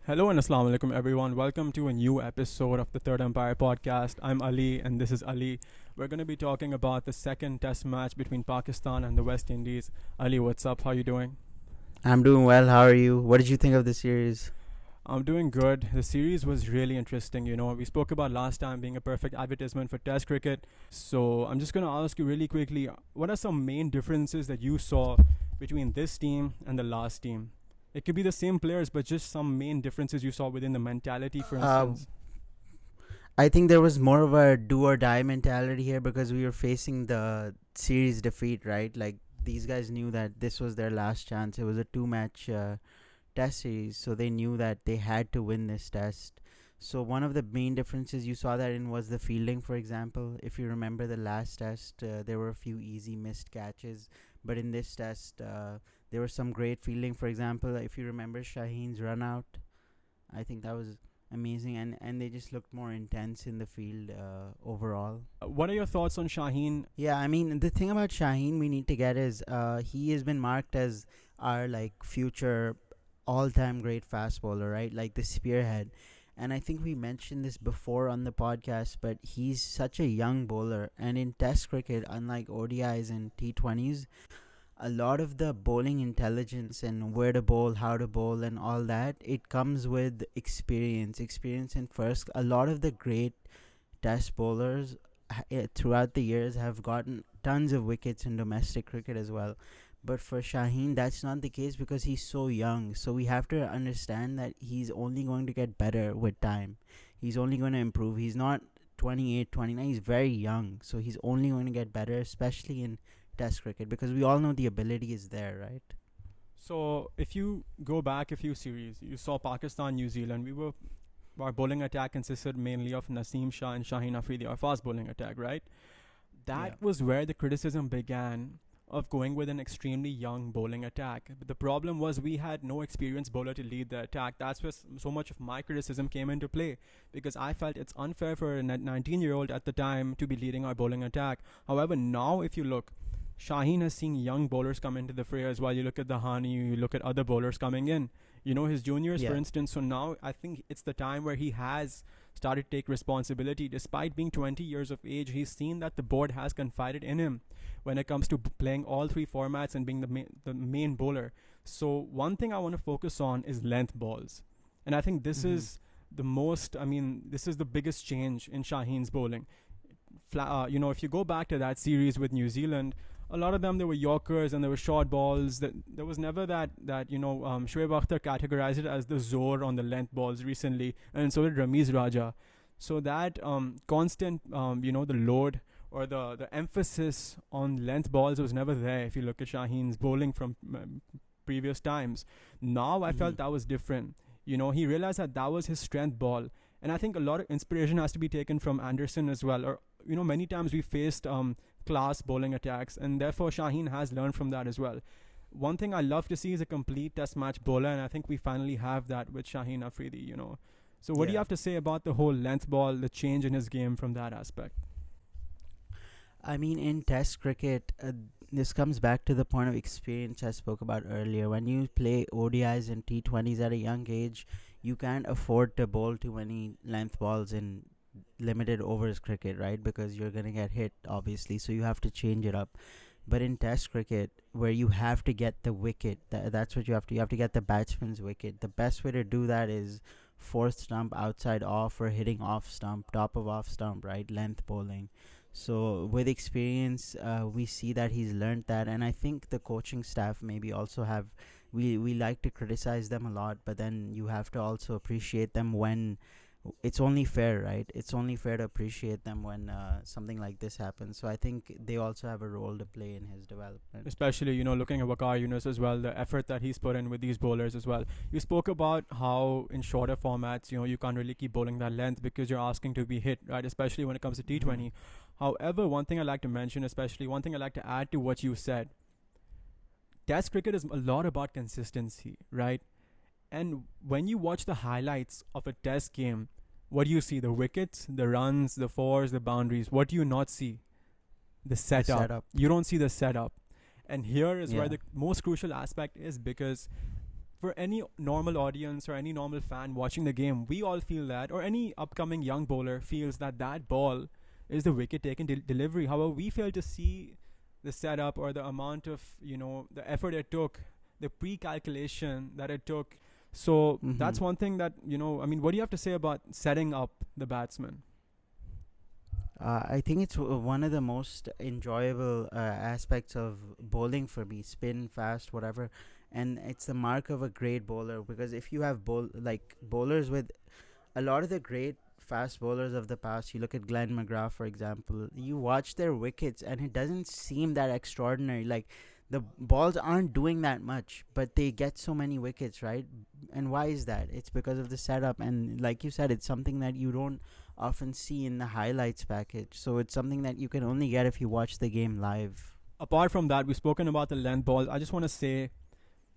Hello and assalamu alaikum everyone. Welcome to a new episode of the Third Empire podcast. I'm Ali and this is Ali. We're going to be talking about the second test match between Pakistan and the West Indies. Ali, what's up? How you doing? I'm doing well. How are you? What did you think of the series? I'm doing good. The series was really interesting. We spoke about last time being a perfect advertisement for test cricket. So I'm just going to ask you really quickly, what are some main differences that you saw between this team and the last team? It could be the same players, but just some main differences you saw within the mentality, for Uh, instance. I think there was more of a do or die mentality here because we were facing the series defeat, right? Like these guys knew that this was their last chance. It was a two-match test series, so they knew that they had to win this test. So one of the main differences you saw that in was the fielding. For example, if you remember the last test, there were a few easy missed catches, but in this test, there was some great fielding. For example, if you remember Shaheen's run out, I think that was amazing, and they just looked more intense in the field overall. What are your thoughts on Shaheen? Yeah, I mean the thing about Shaheen we need to get is he has been marked as our like future all-time great fast bowler, right? Like the spearhead. And I think we mentioned this before on the podcast, but he's such a young bowler. And in Test cricket, unlike ODIs and T20s, a lot of the bowling intelligence and where to bowl, how to bowl, and all that, it comes with experience. Experience in first. A lot of the great Test bowlers throughout the years have gotten tons of wickets in domestic cricket as well. But for Shaheen, that's not the case because he's so young. So we have to understand that he's only going to get better with time. He's only going to improve. He's not 28, 29. He's very young. So he's only going to get better, especially in Test cricket, because we all know the ability is there, right? So if you go back a few series, you saw Pakistan, New Zealand. Our bowling attack consisted mainly of Naseem Shah and Shaheen Afridi, our fast bowling attack, right? Yeah. That was where the criticism began of going with an extremely young bowling attack. But the problem was we had no experienced bowler to lead the attack. That's where so much of my criticism came into play because I felt it's unfair for a 19-year-old at the time to be leading our bowling attack. However, now if you look, Shaheen has seen young bowlers come into the fray as well. You look at the Hani, you look at other bowlers coming in. His juniors, for Yeah. instance. So now I think it's the time where he has started to take responsibility. Despite being 20 years of age, he's seen that the board has confided in him when it comes to playing all three formats and being the main bowler. So one thing I want to focus on is length balls. And I think this Mm-hmm. is this is the biggest change in Shaheen's bowling. If you go back to that series with New Zealand, a lot of them there were Yorkers and there were short balls. That there was never that Shoaib Akhtar categorized it as the Zor on the length balls recently, and so did Ramiz Raja. So that constant the load or the emphasis on length balls was never there. If you look at Shaheen's bowling from previous times, now I Mm-hmm. felt that was different. He realized that that was his strength ball, and I think a lot of inspiration has to be taken from Anderson as well. Or many times we faced class bowling attacks, and therefore Shaheen has learned from that as well. One thing I love to see is a complete test match bowler, and I think we finally have that with Shaheen Afridi. So what do you Yeah. have to say about the whole length ball, the change in his game from that aspect? I mean, in Test cricket, this comes back to the point of experience I spoke about earlier. When you play ODIs and T20s at a young age, you can't afford to bowl too many length balls in limited overs cricket, right? Because you're going to get hit, obviously. So you have to change it up. But in Test cricket, where you have to get the wicket, that's what you have to. You have to get the batsman's wicket. The best way to do that is fourth stump, outside off, or hitting off stump, top of off stump, right? Length bowling. So with experience, we see that he's learned that, and I think the coaching staff maybe also have. We like to criticize them a lot, but then you have to also appreciate them when it's only fair, right? It's only fair to appreciate them when something like this happens. So I think they also have a role to play in his development. Especially looking at Waqar Yunus as well, the effort that he's put in with these bowlers as well. You spoke about how in shorter formats you can't really keep bowling that length because you're asking to be hit, right? Especially when it comes to Mm-hmm. T20. However, one thing I like to mention, especially one thing I like to add to what you said, Test cricket is a lot about consistency, right? And when you watch the highlights of a Test game, what do you see? The wickets, the runs, the fours, the boundaries. What do you not see? The The setup. setup. You don't see the setup. And here is where Yeah. the most crucial aspect is because for any normal audience or any normal fan watching the game, we all feel that, or any upcoming young bowler feels that that ball is the wicket taking delivery. However, we fail to see the setup or the amount of, the effort it took, the pre-calculation that it took. So that's one thing that, what do you have to say about setting up the batsman? I think it's one of the most enjoyable aspects of bowling for me. Spin, fast, whatever, and it's the mark of a great bowler. Because if you have bowlers with a lot of the great fast bowlers of the past, you look at Glenn McGrath, for example. You watch their wickets, and it doesn't seem that extraordinary. Like, the balls aren't doing that much, but they get so many wickets, right? And why is that? It's because of the setup, and like you said, it's something that you don't often see in the highlights package. So it's something that you can only get if you watch the game live. Apart from that, we've spoken about the length balls. I just want to say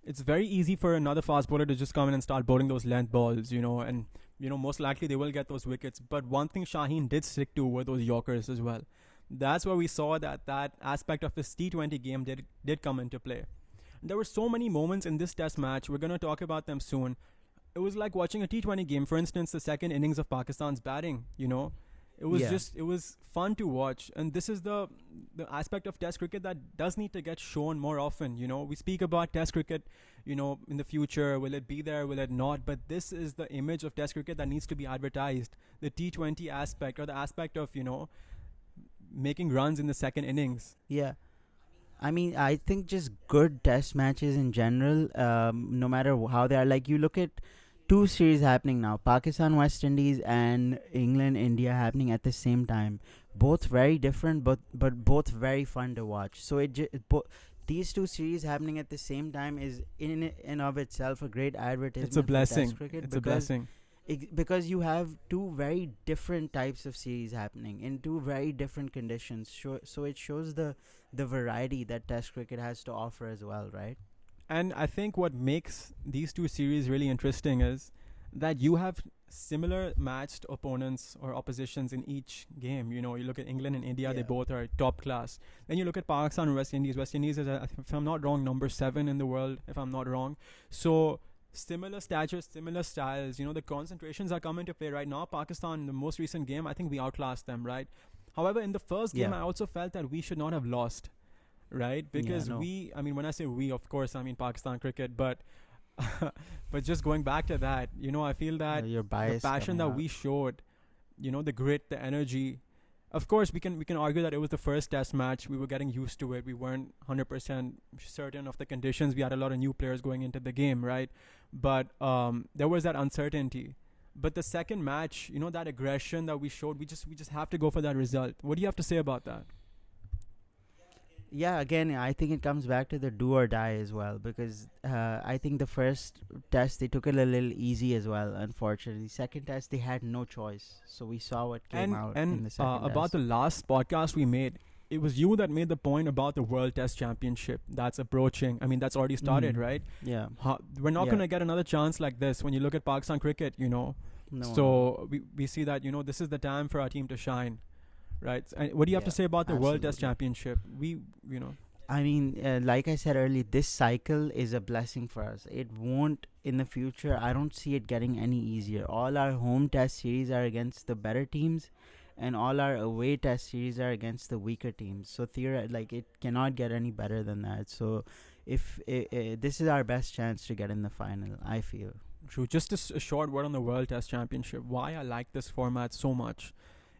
it's very easy for another fast bowler to just come in and start bowling those length balls, and most likely they will get those wickets. But one thing Shaheen did stick to were those Yorkers as well. That's where we saw that aspect of his T20 game did come into play. There were so many moments in this test match. We're going to talk about them soon. It was like watching a T20 game. For instance, the second innings of Pakistan's batting, It was it was fun to watch. And this is the aspect of test cricket that does need to get shown more often. We speak about test cricket, in the future. Will it be there? Will it not? But this is the image of test cricket that needs to be advertised. The T20 aspect, or the aspect of, making runs in the second innings. Yeah. I mean, I think just good test matches in general, no matter how they are. Like, you look at two series happening now, Pakistan, West Indies, and England, India happening at the same time. Both very different, but both very fun to watch. So these two series happening at the same time is in and of itself a great advertisement. It's a blessing. For test cricket. It's a blessing. Because you have two very different types of series happening in two very different conditions. So it shows the variety that test cricket has to offer as well, right? And I think what makes these two series really interesting is that you have similar matched opponents or oppositions in each game. You look at England and India, they both are top class. Then you look at Pakistan and West Indies. West Indies is, if I'm not wrong, number 7 in the world, if I'm not wrong. So similar statures, similar styles. The concentrations are coming to play right now. Pakistan, in the most recent game, I think we outclassed them, right? However, in the first game, I also felt that we should not have lost, right? Because when I say we, of course, I mean Pakistan cricket, but but just going back to that, I feel that the passion that we showed, the grit, the energy. Of course, we can argue that it was the first test match. We were getting used to it. We weren't 100% certain of the conditions. We had a lot of new players going into the game, right? But there was that uncertainty. But the second match, that aggression that we showed, we just have to go for that result. What do you have to say about that? Yeah, again, I think it comes back to the do or die as well, because I think the first test they took it a little easy as well. Unfortunately, second test they had no choice, so we saw what came out in the second test. About the last podcast we made, it was you that made the point about the World Test Championship that's approaching. I mean, that's already started, right? Yeah. We're not going to get another chance like this when you look at Pakistan cricket, No. So we see that, this is the time for our team to shine. Right. And what do you have to say about the World Test Championship? I mean, like I said earlier, this cycle is a blessing for us. It won't in the future. I don't see it getting any easier. All our home test series are against the better teams, and all our away test series are against the weaker teams. So it cannot get any better than that. So if this is our best chance to get in the final, I feel. True. Just a short word on the World Test Championship. Why I like this format so much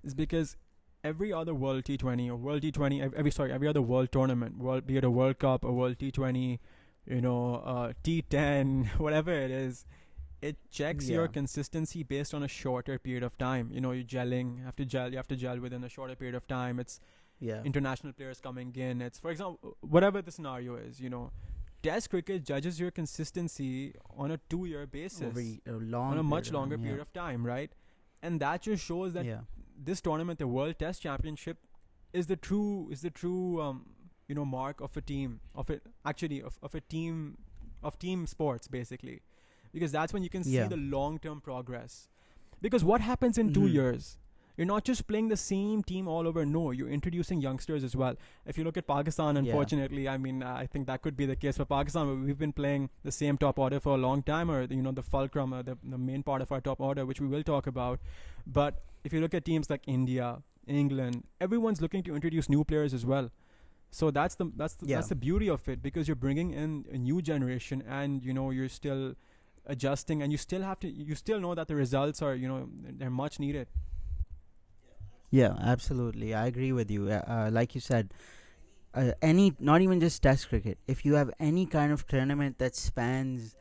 is because every other World T20 or World T20, every other World tournament, be it a World Cup, a World T20, T10, whatever it is, it checks your consistency based on a shorter period of time. You're gelling, you have to gel within a shorter period of time. It's international players coming in. It's, for example, whatever the scenario is, Test cricket judges your consistency on a 2-year basis, on a much longer period of time, right? And that just shows that this tournament, the World Test Championship, is the true mark of a team, of team sports, basically, because that's when you can see the long-term progress. Because what happens in 2 years? You're not just playing the same team all over. No, you're introducing youngsters as well. If you look at Pakistan, Yeah. unfortunately, I mean, I think that could be the case for Pakistan. But we've been playing the same top order for a long time, or the fulcrum, or the main part of our top order, which we will talk about. But if you look at teams like India, England, everyone's looking to introduce new players as well. So that's the beauty of it, because you're bringing in a new generation, and you're still adjusting, and you still know that the results are they're much needed. Yeah, absolutely. I agree with you. Like you said, any, not even just Test cricket. If you have any kind of tournament that spans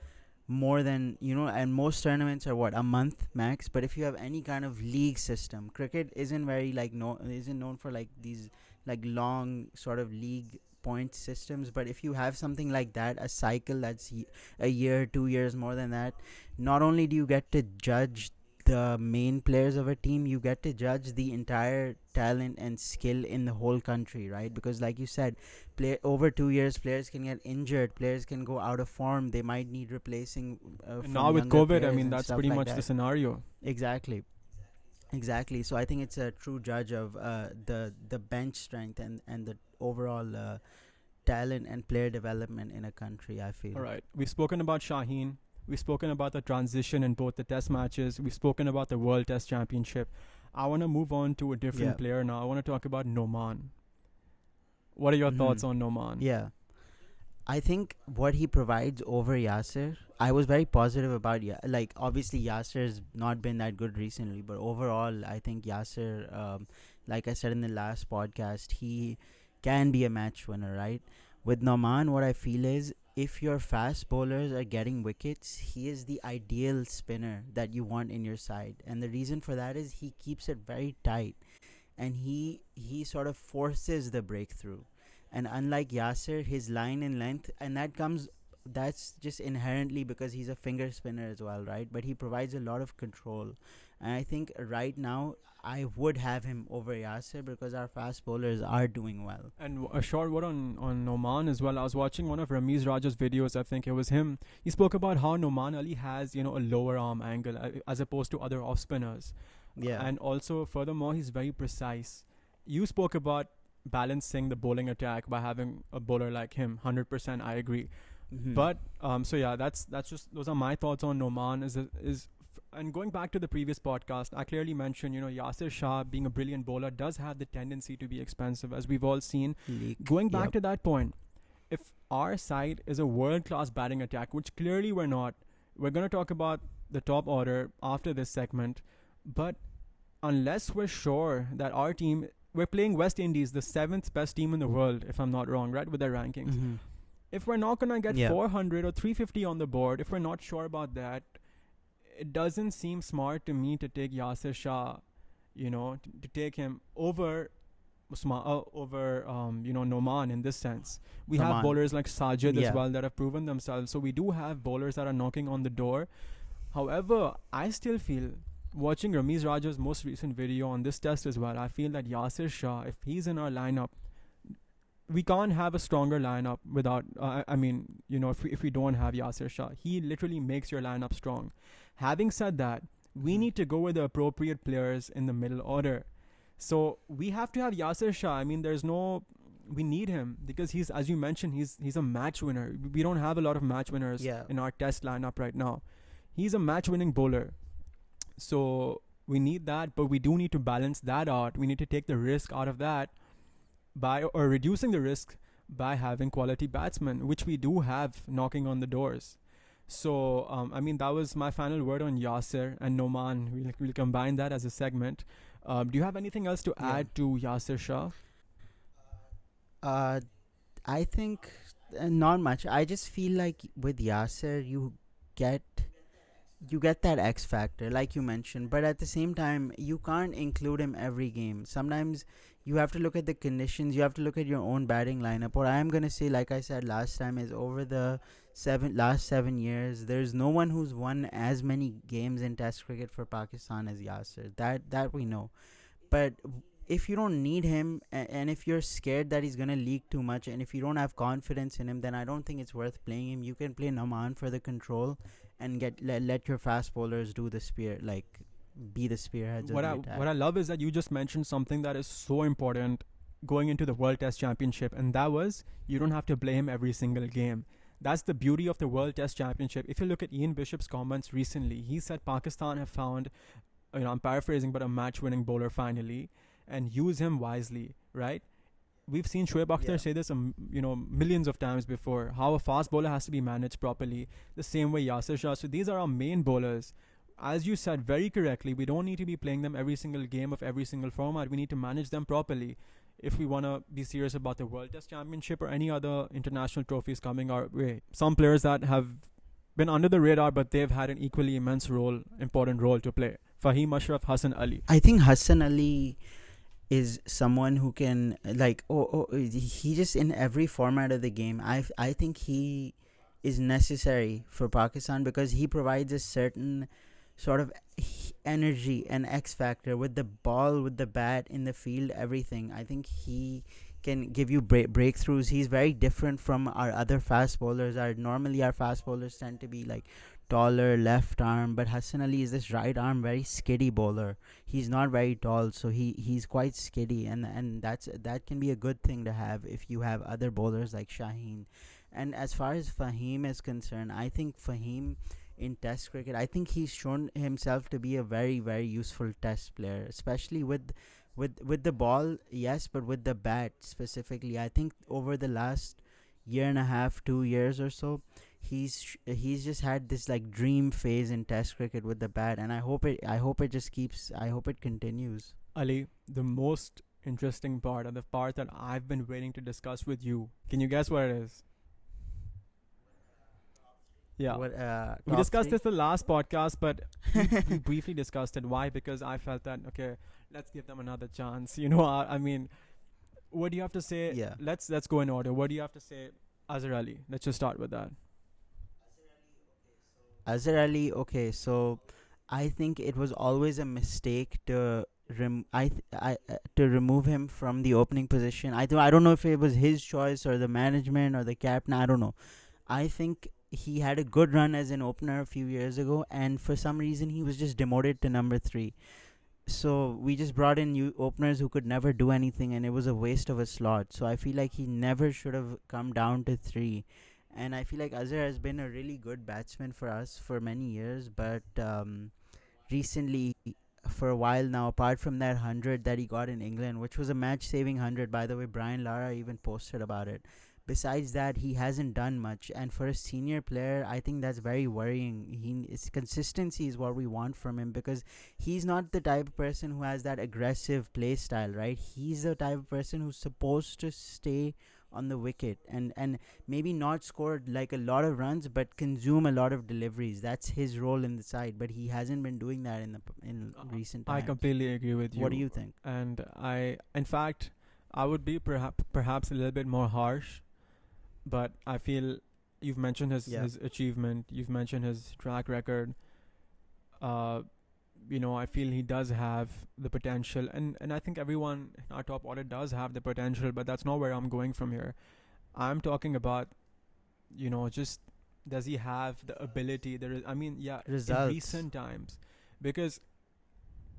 more than, and most tournaments are what, a month max. But if you have any kind of league system, cricket isn't very like no isn't known for like these like long sort of league point systems. But if you have something like that, a cycle that's a year, 2 years, more than that, not only do you get to judge the main players of a team, you get to judge the entire talent and skill in the whole country, right? Because like you said, play over 2 years, players can get injured, players can go out of form, they might need replacing And from now with younger COVID, I players mean, and that's stuff pretty like much the that. scenario. Exactly. So I think it's a true judge of the bench strength and the overall talent and player development in a country, I feel. All right, we've spoken about Shaheen. We've spoken about the transition in both the test matches. We've spoken about the World Test Championship. I want to move on to a different Yeah. player now. I want to talk about Nauman. What are your thoughts on Nauman? Yeah. I think what he provides over Yasir, I was very positive about. Like obviously Yasir's not been that good recently, but overall I think Yasir, like I said in the last podcast, he can be a match winner, right? With Nauman, what I feel is if your fast bowlers are getting wickets, he is the ideal spinner that you want in your side, and the reason for that is he keeps it very tight, and he sort of forces the breakthrough. And unlike Yasir, his line and length, and that's just inherently because he's a finger spinner as well, right? But he provides a lot of control, and I think right now I would have him over Yasir because our fast bowlers are doing well. And a short word on Nauman as well. I was watching one of Ramiz Raja's videos. I think it was him. He spoke about how Nauman Ali has a lower arm angle as opposed to other off spinners. Yeah. And also, furthermore, he's very precise. You spoke about balancing the bowling attack by having a bowler like him. 100%, I agree. But so yeah, that's just those are my thoughts on Nauman. And going back to the previous podcast, I clearly mentioned Yasir Shah being a brilliant bowler does have the tendency to be expensive, as we've all seen. Going back to that point, if our side is a world class batting attack, which clearly we're not, we're gonna talk about the top order after this segment. But unless we're sure that our team, we're playing West Indies, the 7th best team in the world, if I'm not wrong, right, with their rankings. If we're not going to get 400 or 350 on the board, if we're not sure about that, it doesn't seem smart to me to take Yasir Shah, to take him over Nauman in this sense. We have bowlers like Sajid as well that have proven themselves. So we do have bowlers that are knocking on the door. However, I still feel, watching Ramiz Raja's most recent video on this test as well, I feel that Yasir Shah, if he's in our lineup, we can't have a stronger lineup without. If we don't have Yasir Shah, he literally makes your lineup strong. Having said that, we need to go with the appropriate players in the middle order. So we have to have Yasir Shah. I mean, we need him because he's, as you mentioned, he's a match winner. We don't have a lot of match winners in our test lineup right now. He's a match-winning bowler. So we need that, but we do need to balance that out. We need to take the risk out of that or reducing the risk by having quality batsmen, which we do have knocking on the doors. So, that was my final word on Yasir and Nauman. We'll combine that as a segment. Do you have anything else to add to Yasir Shah? I think not much. I just feel like with Yasir, you get that X factor, like you mentioned, but at the same time, you can't include him every game. Sometimes you have to look at the conditions, you have to look at your own batting lineup. What I'm going to say, like I said last time, is over the last 7 years, there's no one who's won as many games in Test cricket for Pakistan as Yasir. That we know. But if you don't need him, and if you're scared that he's going to leak too much, and if you don't have confidence in him, then I don't think it's worth playing him. You can play Nauman for the control and let your fast bowlers do the spear, like be the spearheads of what the I attack. what I love is that you just mentioned something that is so important going into the World Test Championship, and that was you don't have to play him every single game. That's the beauty of the World Test Championship. If you look at Ian Bishop's comments recently, he said Pakistan have found, I'm paraphrasing, but a match-winning bowler finally, and use him wisely, right? We've seen Shoaib Akhtar Yeah. say this, millions of times before. How a fast bowler has to be managed properly, the same way Yasir Shah. So these are our main bowlers. As you said very correctly, we don't need to be playing them every single game of every single format. We need to manage them properly if we want to be serious about the World Test Championship or any other international trophies coming our way. Some players that have been under the radar, but they've had an equally immense role, important role to play. Faheem, Ashraf, Hasan Ali. I think Hassan Ali is someone who can like he just in every format of the game. I think he is necessary for Pakistan because he provides a certain sort of energy and X factor with the ball, with the bat, in the field, everything. I think he can give you breakthroughs. He's very different from our other fast bowlers. Our fast bowlers tend to be like taller, left arm, but Hassan Ali is this right arm, very skiddy bowler. He's not very tall, so he's quite skiddy, and that can be a good thing to have if you have other bowlers like Shaheen. And as far as Faheem is concerned, I think Faheem in Test cricket, I think he's shown himself to be a very very useful Test player, especially with the ball, yes, but with the bat specifically. I think over the last year and a half, 2 years or so, he's just had this like dream phase in Test cricket with the bat, and I hope it continues. Ali, the most interesting part, and the part that I've been waiting to discuss with you. Can you guess what it is? Yeah. What We top discussed three? this the last podcast, but we briefly discussed it. Why? Because I felt that, okay, let's give them another chance. I mean, what do you have to say? Yeah. Let's go in order. What do you have to say, Azhar Ali? Let's just start with that. Azhar Ali, okay, so I think it was always a mistake to to remove him from the opening position. I don't know if it was his choice or the management or the captain. I don't know. I think he had a good run as an opener a few years ago, and for some reason he was just demoted to number three. So we just brought in new openers who could never do anything, and it was a waste of a slot. So I feel like he never should have come down to three. And I feel like Azhar has been a really good batsman for us for many years, but recently, for a while now, apart from that 100 that he got in England, which was a match saving 100, by the way, Brian Lara even posted about it. Besides that, he hasn't done much, and for a senior player, I think that's very worrying. His consistency is what we want from him, because he's not the type of person who has that aggressive play style, right? He's the type of person who's supposed to stay on the wicket and maybe not score like a lot of runs, but consume a lot of deliveries. That's his role in the side, but he hasn't been doing that in recent I times. completely agree with What do you, you think? and in fact, I would be perhaps a little bit more harsh, but I feel you've mentioned Yeah. his achievement, you've mentioned his track record. Uh, I feel he does have the potential, and I think everyone in our top order does have the potential, but that's not where I'm going from here. I'm talking about, just does he have the ability? There is, I mean, yeah, in Results. recent times, because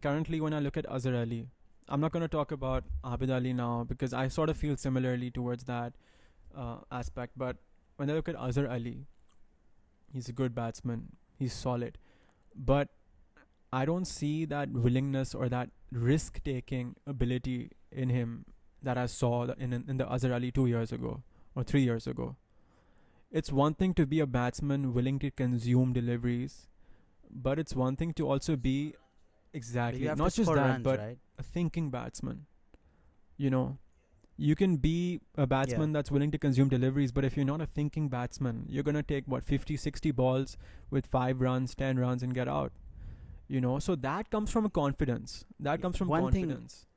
currently when I look at Azhar Ali, I'm not going to talk about Abid Ali now because I sort of feel similarly towards that aspect. But when I look at Azhar Ali, he's a good batsman, he's solid, but I don't see that willingness or that risk taking ability in him that I saw in the Azhar Ali 2 years ago or 3 years ago. It's one thing to be a batsman willing to consume deliveries, but it's one thing to also be But you exactly have to not just score that, runs, but right? a thinking batsman. You know, you can be a Yeah. batsman that's willing to consume deliveries, but if you're not a thinking batsman, you're going to take what 50, 60 balls with 5 runs, 10 runs and get out. So that comes from a confidence. That comes from One thing. confidence.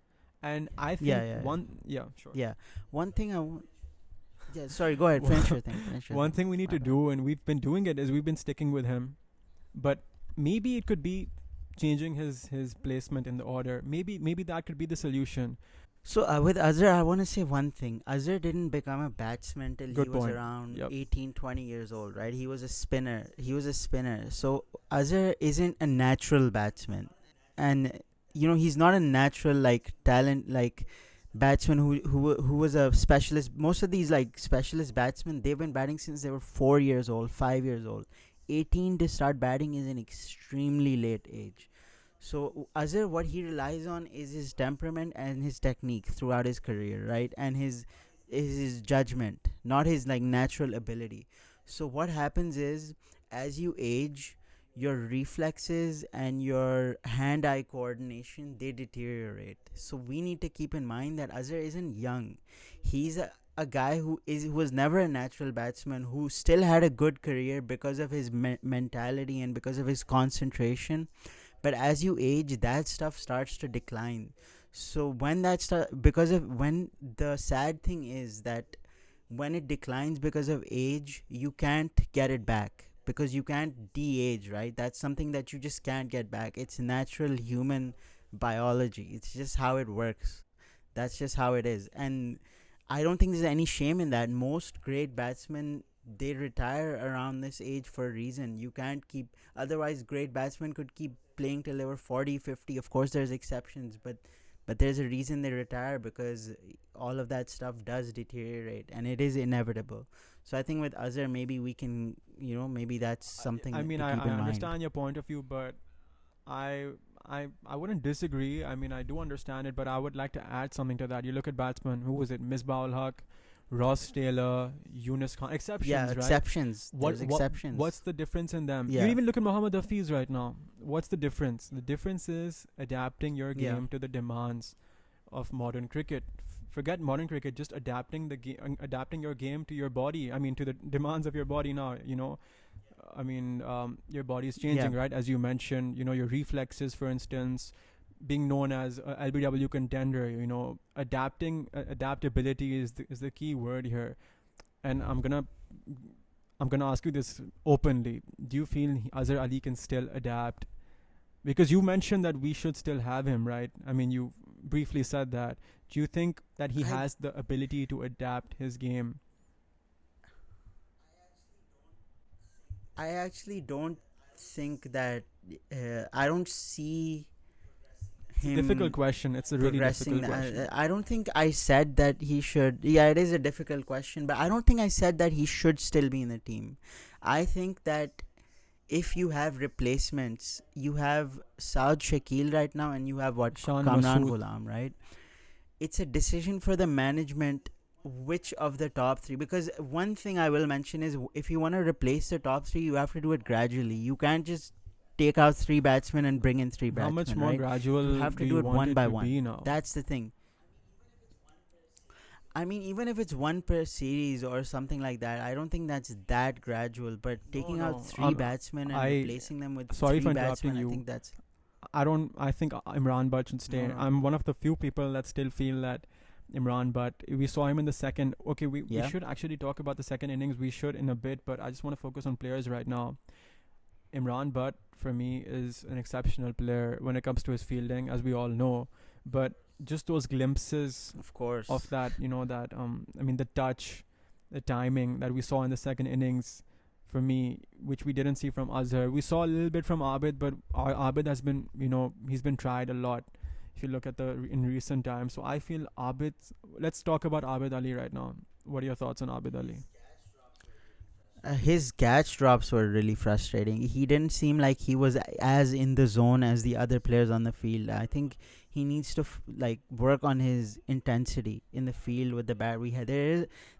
And I Yeah, think yeah, yeah. one, yeah, sure. Yeah. One thing I want. Yeah. Sorry. Go ahead. Finish your thing. Finish your One thing. thing we need My to bad. do, and we've been doing it, is we've been sticking with him. But maybe it could be changing his placement in the order. Maybe that could be the solution. So with Azhar, I want to say one thing. Azhar didn't become a batsman till he Good was point. around Yep. 18, 20 years old, right? He was a spinner. So Azhar isn't a natural batsman. and he's not a natural like talent like batsman who was a specialist. Most of these like specialist batsmen, they've been batting since they were 4 years old, 5 years old. 18 to start batting is an extremely late age. So Azhar, what he relies on is his temperament and his technique throughout his career, right? And his judgment, not his like natural ability. So what happens is, as you age, your reflexes and your hand-eye coordination, they deteriorate. So we need to keep in mind that Azhar isn't young. He's a guy who was never a natural batsman, who still had a good career because of his mentality and because of his concentration. But as you age, that stuff starts to decline. So when that start because of when the sad thing is that when it declines because of age, you can't get it back because you can't de-age, right? That's something that you just can't get back. It's natural human biology. It's just how it works. That's just how it is. And I don't think there's any shame in that. Most great batsmen, they retire around this age for a reason. You can't keep, otherwise great batsmen could keep playing till they were 40, 50. Of course there's exceptions, but there's a reason they retire, because all of that stuff does deteriorate and it is inevitable. So I think with Azhar, maybe we can, maybe that's something I mean, to I, keep I in understand mind. your point of view, but I I wouldn't disagree. I mean, I do understand it, but I would like to add something to that. You look at batsmen. Who was it? Misbah ul Haq, Ross Taylor, Yunus Khan. Yeah, Exceptions, right? exceptions. There's exceptions. What's the difference in them? You Yeah. even look at Mohammad Hafiz right now. What's the difference? The difference is adapting your Yeah. game to the demands of modern cricket. Forget modern cricket, just adapting adapting your game to your body. I mean, to the demands of your body now. I mean, your body is changing, Yeah. right? As you mentioned, your reflexes, for instance, being known as a LBW contender. Adaptability is the key word here. And I'm gonna ask you this openly. Do you feel Azhar Ali can still adapt? Because you mentioned that we should still have him, right? I mean, you briefly said that. Do you think that he I has the ability to adapt his game? I actually don't think that I don't see It's a difficult him question. It's a really progressing. difficult question. I don't think I said that he should. Yeah, it is a difficult question, but I don't think I said that he should still be in the team. I think that if you have replacements, you have Saud Shakil right now, and you have what, Shan Kamran Masood. Ghulam, right? It's a decision for the management which of the top three. Because one thing I will mention is, if you want to replace the top three, you have to do it gradually. You can't just take out three batsmen and bring in three How much batsmen, more right? You gradual have do to do you it want one it by to one. be now? That's the thing. I mean, even if it's one per series or something like that, I don't think that's that gradual. But No, taking out no. three batsmen and I replacing them with sorry three for interrupting batsmen, I you. think that's I don't. I think Imran Butt should no, stay. no. I'm one of the few people that still feel that Imran Butt. We saw him in the second. Okay, we Yeah. should actually talk about the second innings. We should in a bit, but I just want to focus on players right now. Imran Butt for me is an exceptional player when it comes to his fielding, as we all know. But just those glimpses Of course. of that, I mean, the touch, the timing that we saw in the second innings, for me, which we didn't see from Azhar. We saw a little bit from Abid, but Abid has been, he's been tried a lot. If you look at in recent times, so I feel Abid. Let's talk about Abid Ali right now. What are your thoughts on Abid Ali? His catch drops were really frustrating. He didn't seem like he was as in the zone as the other players on the field. I think he needs to work on his intensity in the field with the bat.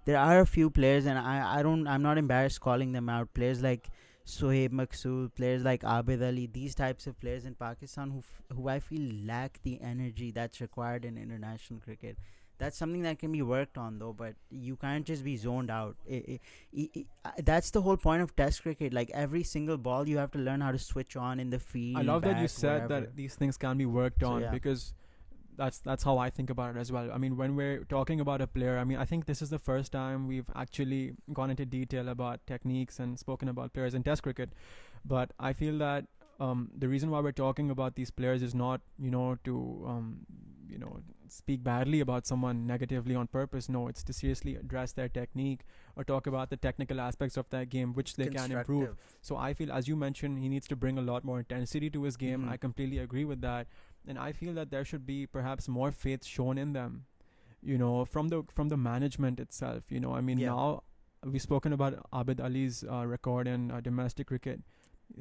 There are a few players, and I'm not embarrassed calling them out. Players like Sohaib Maksood, players like Abid Ali, these types of players in Pakistan who I feel lack the energy that's required in international cricket. That's something that can be worked on, though, but you can't just be zoned out. That's the whole point of Test cricket. Like, every single ball, you have to learn how to switch on in the I field, love that you back, said wherever. that these things can be worked So on, yeah, because that's how I think about it as well. I mean, when we're talking about a player, I mean, I think this is the first time we've actually gone into detail about techniques and spoken about players in Test cricket. But I feel that the reason why we're talking about these players is not, to speak badly about someone negatively on purpose. No, it's to seriously address their technique or talk about the technical aspects of that game which they can improve. So I feel, as you mentioned, he needs to bring a lot more intensity to his game. I completely agree with that, and I feel that there should be perhaps more faith shown in them, from the management itself. I mean, now we've spoken about Abid Ali's record in domestic cricket.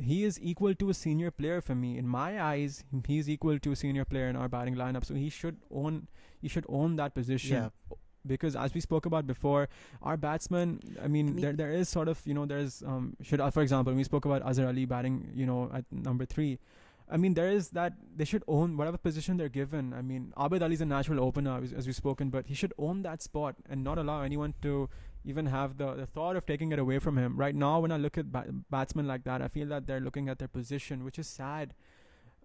He is equal to a senior player for me. In my eyes, he's equal to a senior player in our batting lineup. So he should own that position. Because as we spoke about before, our batsmen, I mean there is sort of, there's for example, we spoke about Azhar Ali batting, at number 3. I mean, there is that they should own whatever position they're given. I mean, Abid Ali is a natural opener, as we've spoken, but he should own that spot and not allow anyone to even have the thought of taking it away from him. Right now, when I look at batsmen like that, I feel that they're looking at their position, which is sad.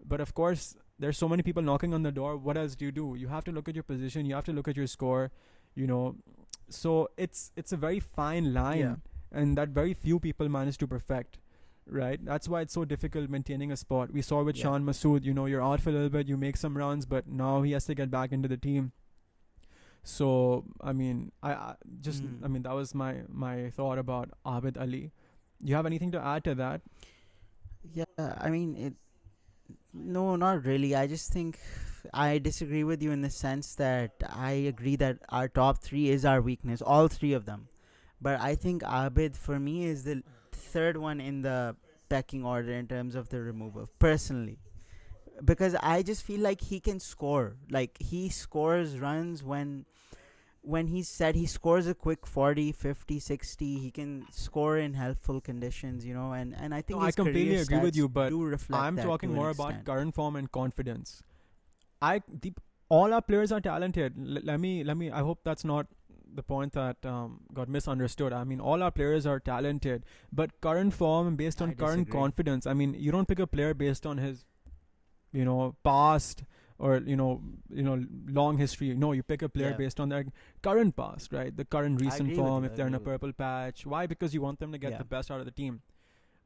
But of course, there's so many people knocking on the door. What else do? You have to look at your position. You have to look at your score. So it's a very fine line, and that very few people manage to perfect. Right, that's why it's so difficult maintaining a spot. We saw with Shan Masood, you're out for a little bit, you make some runs, but now he has to get back into the team. So I mean, I mean, that was my thought about Abid Ali. Do you have anything to add to that? Yeah, I mean, no, not really. I just think I disagree with you in the sense that I agree that our top 3 is our weakness, all 3 of them. But I think Abid, for me, is the third one in the pecking order in terms of the removal, personally. Because I just feel like he can score. Like, he scores runs when he said he scores a quick 40, 50, 60. He can score in helpful conditions, and I think I completely agree with you, but I'm talking more about extent. current form and confidence. All our players are talented. Let me. I hope that's not the point that got misunderstood. I mean, all our players are talented, but current form based on current confidence. I mean, you don't pick a player based on his, past or long history. No, you pick a player based on their current past, right? The current recent form. If they're in a purple patch, why? Because you want them to get the best out of the team.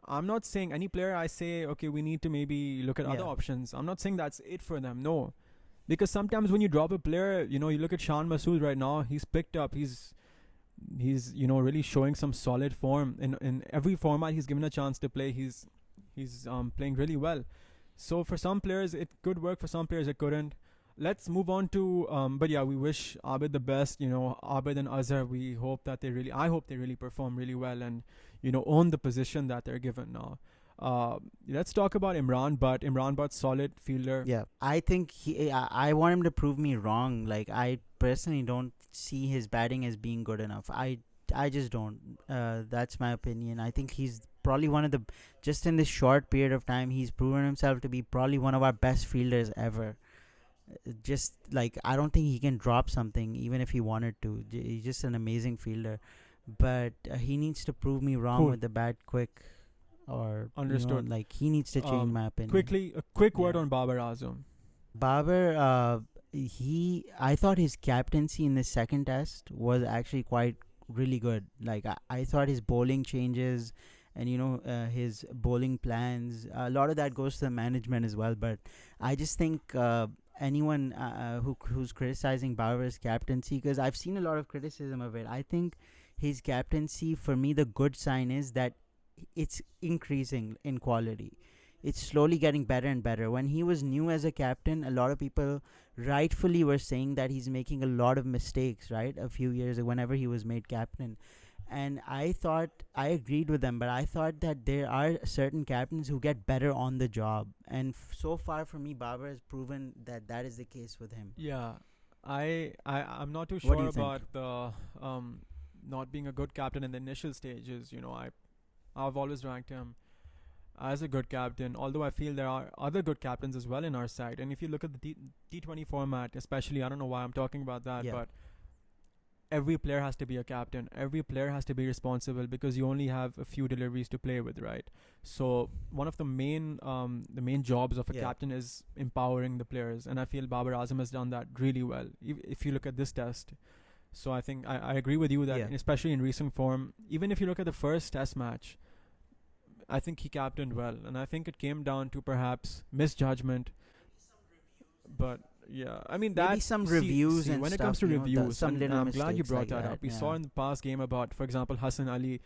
I'm not saying any player I say, okay, we need to maybe look at other options. I'm not saying that's it for them. No. Because sometimes when you drop a player, you look at Shan Masood right now, he's picked up, he's really showing some solid form. In every format he's given a chance to play, he's playing really well. So for some players it could work, for some players it couldn't. Let's move on to but yeah, we wish Abid the best. Abid and Azhar, I hope they really perform really well and own the position that they're given now. Let's talk about Imran Butt. Imran Butt, solid fielder. Yeah, I think I want him to prove me wrong. Like, I personally don't see his batting as being good enough. I just don't. That's my opinion. I think he's probably one of the, just in this short period of time, he's proven himself to be probably one of our best fielders ever. Just like, I don't think he can drop something even if he wanted to. He's just an amazing fielder. But he needs to prove me wrong with the bat quick. Or understood. Like, he needs to change my opinion. Quickly, a quick word on Babar Azam. Babar, I thought his captaincy in the second test was actually quite really good. Like, I thought his bowling changes and his bowling plans, a lot of that goes to the management as well. But I just think anyone who's criticizing Babar's captaincy, because I've seen a lot of criticism of it, I think his captaincy, for me, the good sign is that it's increasing in quality. It's slowly getting better and better. When he was new as a captain, a lot of people rightfully were saying that he's making a lot of mistakes, right? A few years ago, whenever he was made captain. And I agreed with them, but I thought that there are certain captains who get better on the job. And so far, for me, Babar has proven that is the case with him. Yeah, I'm not too sure about the not being a good captain in the initial stages. I've always ranked him as a good captain, although I feel there are other good captains as well in our side. And if you look at the T20 format, especially, I don't know why I'm talking about that, but every player has to be a captain. Every player has to be responsible because you only have a few deliveries to play with, right? So one of the main jobs of a captain is empowering the players. And I feel Babar Azam has done that really well, if you look at this test. So I think I agree with you that, especially in recent form, even if you look at the first test match, I think he captained well. And I think it came down to perhaps misjudgment. But Yeah, I mean Maybe that. some reviews and when it stuff, comes to reviews, some and little I'm glad you mistakes brought like that that. up. We Yeah. saw in the past game about, for example, Hasan Ali,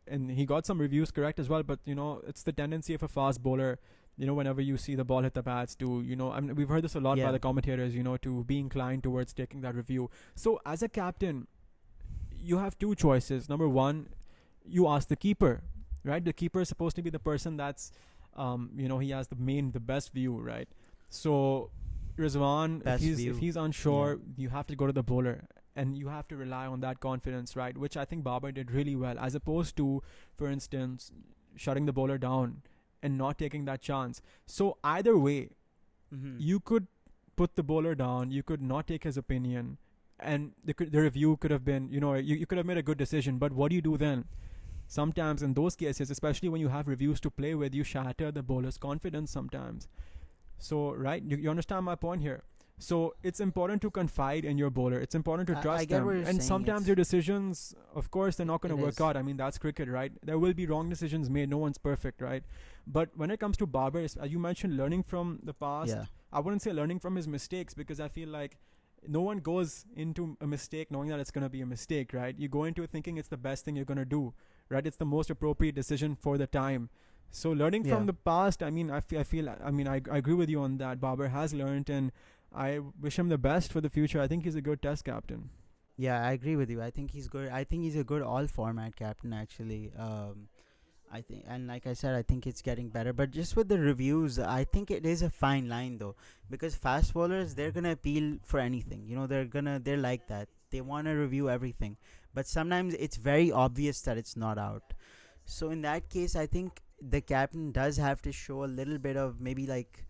and he got some reviews correct as well. But it's the tendency of a fast bowler. Whenever you see the ball hit the bats, to I mean, we've heard this a lot by Yeah. the commentators. To be inclined towards taking that review. So as a captain, you have two choices. Number one, you ask the keeper, right? The keeper is supposed to be the person that's, he has the best view, right? So Rizwan, if Best view. he's Yeah. unsure, you have to go to the bowler, and you have to rely on that confidence, right? Which I think Babar did really well, as opposed to, for instance, shutting the bowler down and not taking that chance. So either way, Mm-hmm. you could put the bowler down, you could not take his opinion, and the review could have been, you could have made a good decision. But what do you do then? Sometimes in those cases, especially when you have reviews to play with, you shatter the bowler's confidence sometimes. So, right, you understand my point here. So it's important to confide in your bowler. It's important to I trust get what them. you're And saying. sometimes your decisions, of course, they're not going It to work is. out. I mean, that's cricket, right? There will be wrong decisions made. No one's perfect, right? But when it comes to Babar, as you mentioned, learning from the past, Yeah. I wouldn't say learning from his mistakes, because I feel like no one goes into a mistake knowing that it's going to be a mistake, right? You go into it thinking it's the best thing you're going to do, right? It's the most appropriate decision for the time. So learning Yeah. from the past, I mean, I agree with you on that. Babar has learned, and I wish him the best for the future. I think he's a good test captain. Yeah, I agree with you. I think he's good. I think he's a good all format captain actually. I think, and like I said, I think it's getting better. But just with the reviews, I think it is a fine line though, because fast bowlers, they're gonna appeal for anything. They're like that. They wanna review everything, but sometimes it's very obvious that it's not out. So in that case, I think the captain does have to show a little bit of maybe like,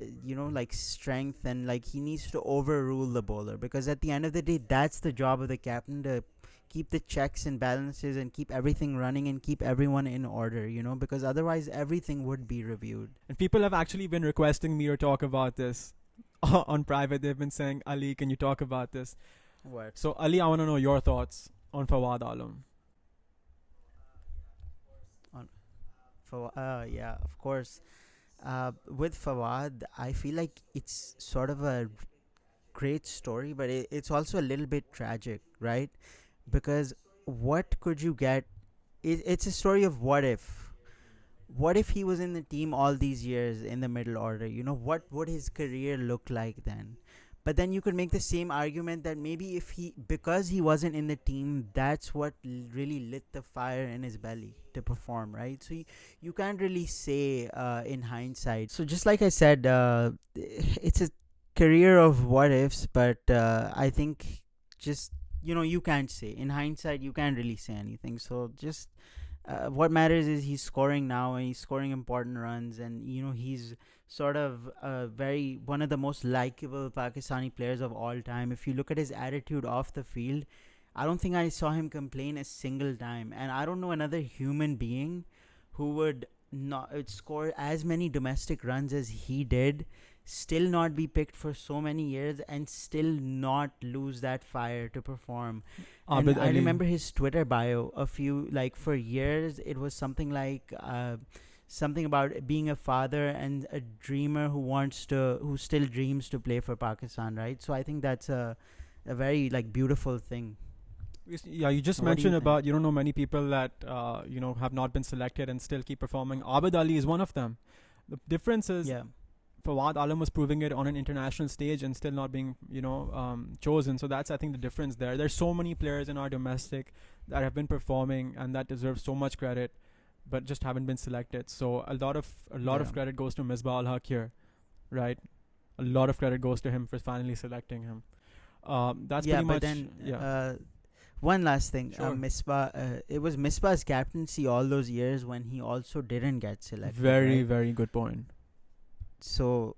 like strength, and like he needs to overrule the bowler, because at the end of the day, that's the job of the captain, to keep the checks and balances and keep everything running and keep everyone in order, because otherwise everything would be reviewed. And people have actually been requesting me to talk about this on private. They've been saying, Ali, can you talk about this? What? So, Ali, I want to know your thoughts on Fawad Alam. On yeah, of course. With Fawad, I feel like it's sort of a great story, but it's also a little bit tragic, right? Because what could you get? It's a story of what if. What if he was in the team all these years in the middle order? What would his career look like then? But then you could make the same argument that maybe if because he wasn't in the team, that's what really lit the fire in his belly to perform, right? So you can't really say in hindsight. So just like I said, it's a career of what ifs, but I think just, you can't say. In hindsight, you can't really say anything. So just what matters is he's scoring now, and he's scoring important runs, and he's sort of very one of the most likable Pakistani players of all time. If you look at his attitude off the field, I don't think I saw him complain a single time, and I don't know another human being who would not score as many domestic runs as he did, still not be picked for so many years, and still not lose that fire to perform. And Abid I Ali. remember his Twitter bio for years, it was something like something about being a father and a dreamer who still dreams to play for Pakistan, right? So I think that's a very like beautiful thing. Yeah, you just What do you mentioned think? about, you don't know many people that, have not been selected and still keep performing. Abid Ali is one of them. The difference is, Yeah. Fawad Alam was proving it on an international stage and still not being, chosen. So that's, I think, the difference there. There's so many players in our domestic that have been performing and that deserve so much credit, but just haven't been selected. So a lot Yeah. of credit goes to Misbah al Haq here, right? A lot of credit goes to him for finally selecting him. That's Yeah, pretty but much, then yeah. one last thing, Sure. Misbah, it was Misbah's captaincy all those years when he also didn't get selected. Very, right? very good point. So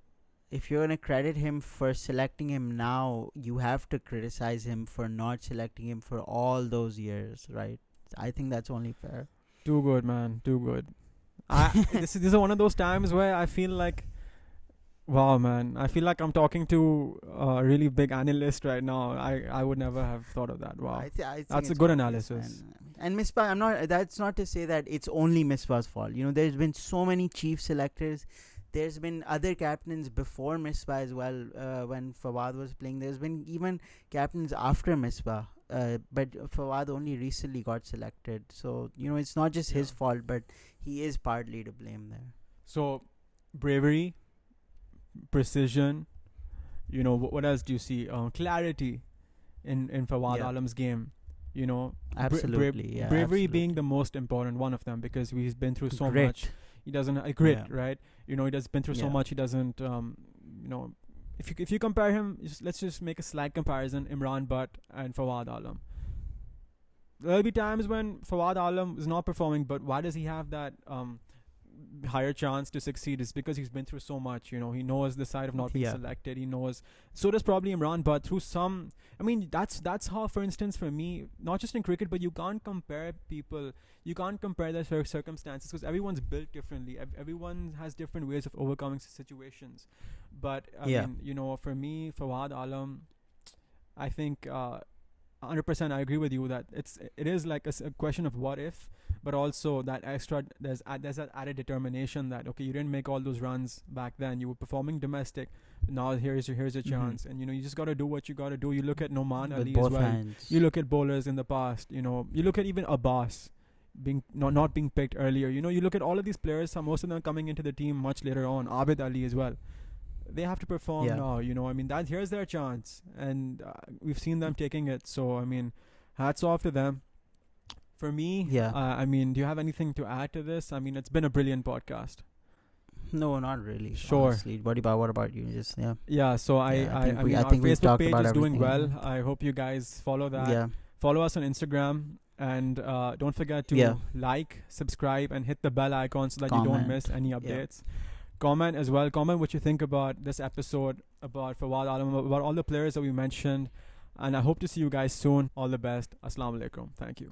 if you're gonna credit him for selecting him now, you have to criticize him for not selecting him for all those years, right? I think that's only fair. Too good, man. Too good. This is one of those times where I feel like, wow, man. I feel like I'm talking to a really big analyst right now. I would never have thought of that. Wow. I think That's a it's good obvious, analysis. man. And Misbah, That's not to say that it's only Misbah's fault. There's been so many chief selectors there's been other captains before Misbah as well. When Fawad was playing, there's been even captains after Misbah. But Fawad only recently got selected, so it's not just his fault, but he is partly to blame there. So, bravery, precision. What else do you see? Clarity in Fawad Alam's game. Absolutely, bravery absolutely. being the most important one of them, because he's been through so Grit. much. He doesn't grit, Yeah. right? He has been through so much. He doesn't. If you compare him, let's just make a slight comparison: Imran Butt and Fawad Alam. There'll be times when Fawad Alam is not performing, but why does he have that higher chance to succeed? Is because he's been through so much. He knows the side of not being selected. He knows. So does probably Imran, but through some. I mean, that's how, for instance, for me, not just in cricket, but you can't compare people. You can't compare their circumstances, because everyone's built differently. Everyone has different ways of overcoming situations. But I mean, for me, Fawad Alam, I think 100% I agree with you that it is like a question of what if, but also that extra there's that added determination that, okay, you didn't make all those runs back then, you were performing domestic, now here's your chance. And you just got to do what you got to do. You look at Nauman Ali as well. Hands. You look at bowlers in the past, you look at even Abbas being not being picked earlier. You look at all of these players, most of them coming into the team much later on. Abid Ali as well. They have to perform now. I mean, here's their chance, and we've seen them taking it. So I mean, hats off to them. For me, I mean, do you have anything to add to this? I mean, it's been a brilliant podcast. No, not really. Sure. Honestly. What about you? Just Yeah. So I mean, our Facebook page is doing well. I hope you guys follow that. Yeah. Follow us on Instagram, and don't forget to like, subscribe, and hit the bell icon so that you don't miss any updates. Comment as well. Comment what you think about this episode, about Fawad Alam, about all the players that we mentioned. And I hope to see you guys soon. All the best. Assalamu alaikum. Thank you.